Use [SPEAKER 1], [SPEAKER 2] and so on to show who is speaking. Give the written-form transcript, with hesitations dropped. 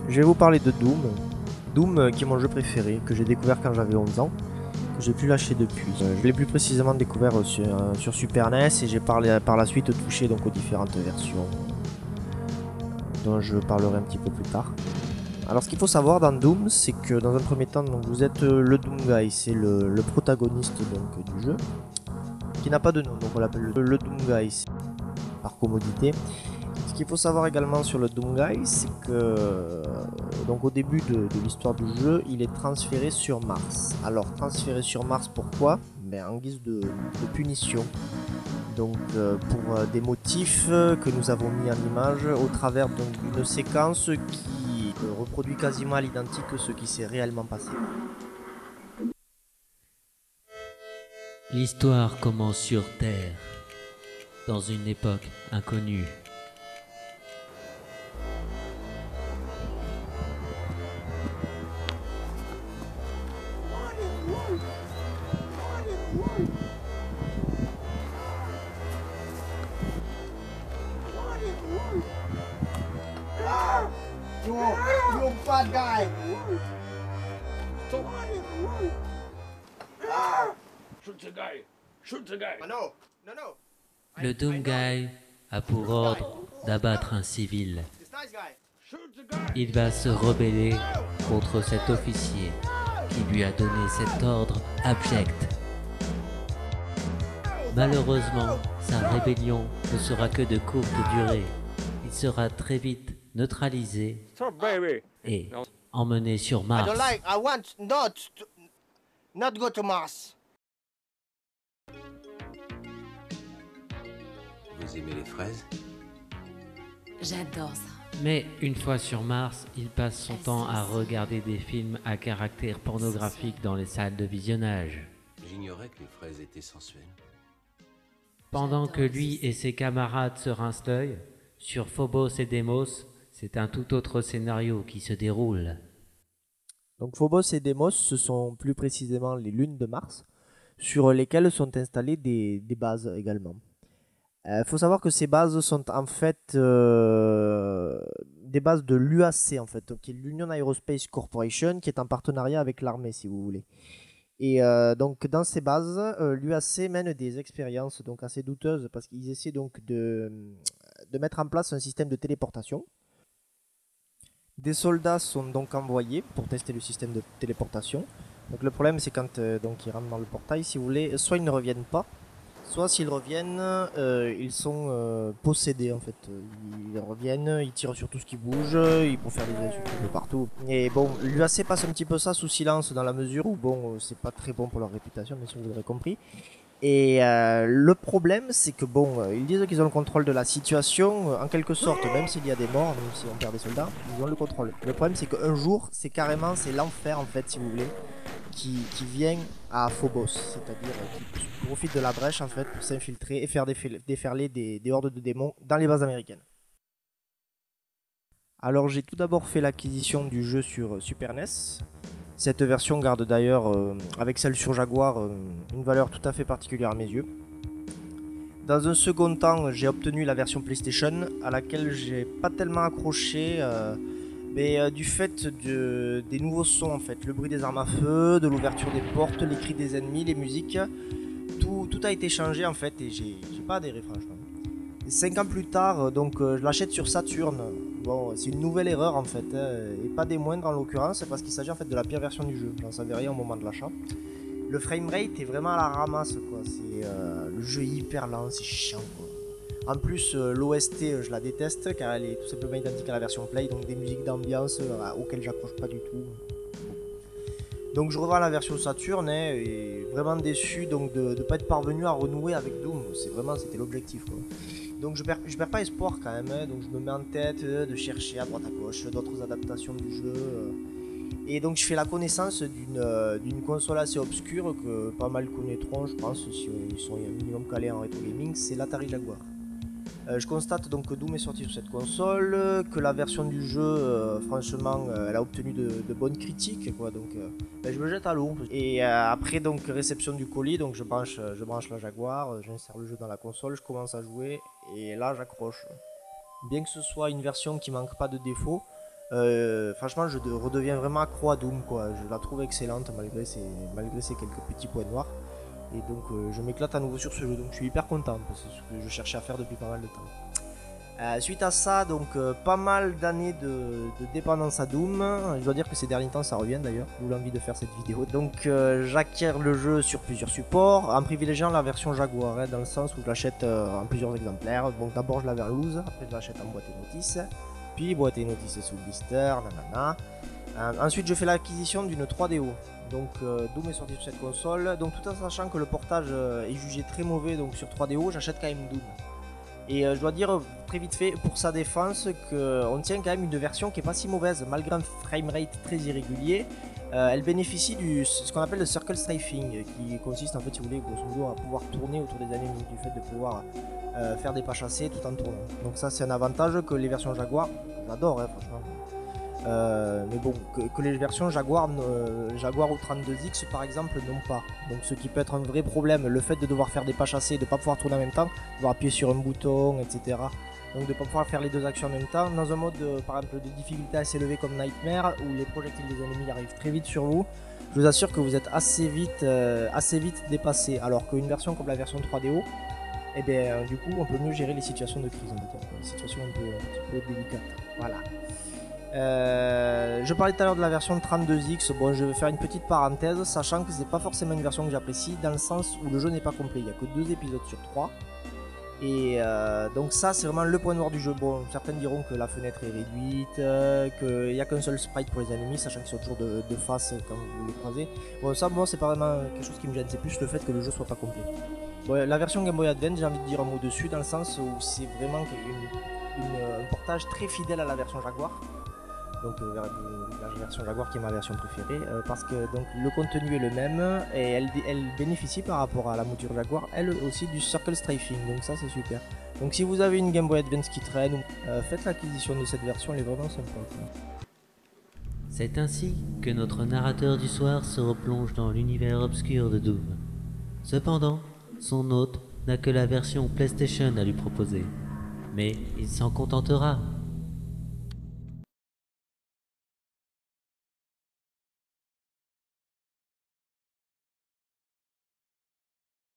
[SPEAKER 1] Je vais vous parler de Doom. Doom qui est mon jeu préféré, que j'ai découvert quand j'avais 11 ans, que j'ai plus lâché depuis. Je l'ai plus précisément découvert sur Super NES et j'ai par la suite touché donc aux différentes versions dont je parlerai un petit peu plus tard. Alors ce qu'il faut savoir dans Doom, c'est que dans un premier temps, donc, vous êtes le Doom Guy, c'est le protagoniste donc, du jeu, qui n'a pas de nom, donc on l'appelle le Doom Guy par commodité. Ce qu'il faut savoir également sur le Doom Guy, c'est que donc au début de l'histoire du jeu, il est transféré sur Mars. Alors transféré sur Mars, pourquoi? En guise de punition. Donc pour des motifs que nous avons mis en image au travers d'une séquence qui reproduit quasiment à l'identique ce qui s'est réellement passé.
[SPEAKER 2] L'histoire commence sur Terre, dans une époque inconnue.
[SPEAKER 3] You fat guy! Shoot the guy! Shoot the guy!
[SPEAKER 1] No.
[SPEAKER 2] Le Doom Guy a pour ordre d'abattre un civil.
[SPEAKER 3] Shoot the guy!
[SPEAKER 2] Il va se rebeller contre cet officier qui lui a donné cet ordre abject. Malheureusement, sa rébellion ne sera que de courte durée. Il sera très vite neutralisé
[SPEAKER 3] Stop, baby!
[SPEAKER 2] et emmené sur
[SPEAKER 1] I
[SPEAKER 2] Mars.
[SPEAKER 1] don't like. I want not go to Mars.
[SPEAKER 4] Vous aimez les fraises?
[SPEAKER 5] J'adore ça.
[SPEAKER 2] Mais une fois sur Mars, il passe son temps à regarder des films à caractère pornographique dans les salles de visionnage.
[SPEAKER 4] J'ignorais que les fraises étaient sensuelles.
[SPEAKER 2] Pendant que lui et ses camarades se rincent l'œil, sur Phobos et Deimos, c'est un tout autre scénario qui se déroule.
[SPEAKER 1] Donc Phobos et Deimos, ce sont plus précisément les lunes de Mars, sur lesquelles sont installées des bases également. Il faut savoir que ces bases sont en fait des bases de l'UAC, en fait, qui est l'Union Aerospace Corporation, qui est en partenariat avec l'armée, si vous voulez. Et donc dans ces bases, l'UAC mène des expériences donc assez douteuses parce qu'ils essaient donc de mettre en place un système de téléportation. Des soldats sont donc envoyés pour tester le système de téléportation. Donc le problème c'est quand donc ils rentrent dans le portail, si vous voulez, soit ils ne reviennent pas, soit s'ils reviennent, ils sont possédés en fait. Ils reviennent, ils tirent sur tout ce qui bouge, ils vont faire des insultes un peu partout. Et bon, l'UAC passe un petit peu ça sous silence dans la mesure où bon, c'est pas très bon pour leur réputation, bien sûr vous l'aurez compris. Et le problème, c'est que bon, ils disent qu'ils ont le contrôle de la situation, en quelque sorte, même s'il y a des morts, même si on perd des soldats, ils ont le contrôle. Le problème, c'est qu'un jour, c'est l'enfer en fait, si vous voulez, qui vient à Phobos, c'est-à-dire qui profite de la brèche en fait pour s'infiltrer et faire déferler des hordes de démons dans les bases américaines. Alors j'ai tout d'abord fait l'acquisition du jeu sur Super NES. Cette version garde d'ailleurs, avec celle sur Jaguar, une valeur tout à fait particulière à mes yeux. Dans un second temps, j'ai obtenu la version PlayStation, à laquelle j'ai pas tellement accroché, du fait des nouveaux sons en fait, le bruit des armes à feu, de l'ouverture des portes, les cris des ennemis, les musiques, tout a été changé en fait et j'ai pas adhéré franchement. 5 ans plus tard, je l'achète sur Saturn. Bon, c'est une nouvelle erreur en fait, et pas des moindres en l'occurrence, parce qu'il s'agit en fait de la pire version du jeu. J'en savais rien au moment de l'achat. Le framerate est vraiment à la ramasse, quoi. C'est le jeu est hyper lent, c'est chiant, quoi. En plus, l'OST, je la déteste car elle est tout simplement identique à la version Play, donc des musiques d'ambiance auxquelles j'accroche pas du tout. Donc je revends la version Saturn et vraiment déçu donc de ne pas être parvenu à renouer avec Doom. C'était l'objectif, quoi. Donc je perds pas espoir quand même, donc je me mets en tête de chercher à droite à gauche d'autres adaptations du jeu. Et donc je fais la connaissance d'une console assez obscure que pas mal connaîtront je pense si ils sont un minimum calés en rétro gaming, c'est l'Atari Jaguar. Je constate donc que Doom est sorti sur cette console, que la version du jeu, franchement, elle a obtenu de bonnes critiques, quoi. Donc, je me jette à l'eau. Et après donc réception du colis, donc je branche la Jaguar, j'insère le jeu dans la console, je commence à jouer et là j'accroche. Bien que ce soit une version qui manque pas de défauts, Franchement, je redeviens vraiment accro à Doom, quoi. Je la trouve excellente malgré ses quelques petits points noirs. Et donc je m'éclate à nouveau sur ce jeu, donc je suis hyper content parce que c'est ce que je cherchais à faire depuis pas mal de temps. Suite à ça, donc pas mal d'années de dépendance à Doom. Je dois dire que ces derniers temps ça revient d'ailleurs, d'où l'envie de faire cette vidéo. Donc j'acquiers le jeu sur plusieurs supports, en privilégiant la version Jaguar, dans le sens où je l'achète en plusieurs exemplaires. Donc d'abord je l'avais en loose, après je l'achète en boîte et notice, puis boîte et notice sous blister, nanana. Ensuite je fais l'acquisition d'une 3DO. Donc Doom est sorti sur cette console, donc tout en sachant que le portage est jugé très mauvais donc sur 3DO, j'achète quand même Doom. Et je dois dire très vite fait pour sa défense qu'on tient quand même une version qui est pas si mauvaise, malgré un framerate très irrégulier. Elle bénéficie de ce qu'on appelle le circle strafing, qui consiste en fait, si vous voulez, grosso modo, à pouvoir tourner autour des ennemis, du fait de pouvoir faire des pas chassés tout en tournant. Donc ça c'est un avantage que les versions Jaguar, j'adore franchement. Mais bon, que les versions Jaguar ou 32X par exemple n'ont pas. Donc ce qui peut être un vrai problème, le fait de devoir faire des pas chassés, de ne pas pouvoir tourner en même temps, de devoir appuyer sur un bouton, etc. Donc de ne pas pouvoir faire les deux actions en même temps, dans un mode par exemple de difficulté assez élevé comme Nightmare, où les projectiles des ennemis arrivent très vite sur vous, je vous assure que vous êtes assez vite dépassé. Alors qu'une version comme la version 3DO, et bien du coup on peut mieux gérer les situations de crise, on va dire, les situations un petit peu délicates. Voilà. Je parlais tout à l'heure de la version 32X, bon je vais faire une petite parenthèse, sachant que c'est pas forcément une version que j'apprécie, dans le sens où le jeu n'est pas complet, il n'y a que 2 épisodes sur 3. Et donc ça c'est vraiment le point noir du jeu. Bon, certains diront que la fenêtre est réduite, qu'il n'y a qu'un seul sprite pour les ennemis, sachant qu'ils sont toujours de face quand vous les croisez. Bon ça moi c'est pas vraiment quelque chose qui me gêne, c'est plus le fait que le jeu soit pas complet. Bon, la version Game Boy Advance, j'ai envie de dire un mot dessus, dans le sens où c'est vraiment un portage très fidèle à la version Jaguar. Donc la version Jaguar qui est ma version préférée, parce que donc, le contenu est le même et elle bénéficie par rapport à la mouture Jaguar, elle aussi du circle strafing, donc ça c'est super. Donc si vous avez une Game Boy Advance qui traîne, faites l'acquisition de cette version, elle est vraiment sympa.
[SPEAKER 2] C'est ainsi que notre narrateur du soir se replonge dans l'univers obscur de Doom. Cependant, son hôte n'a que la version PlayStation à lui proposer, mais il s'en contentera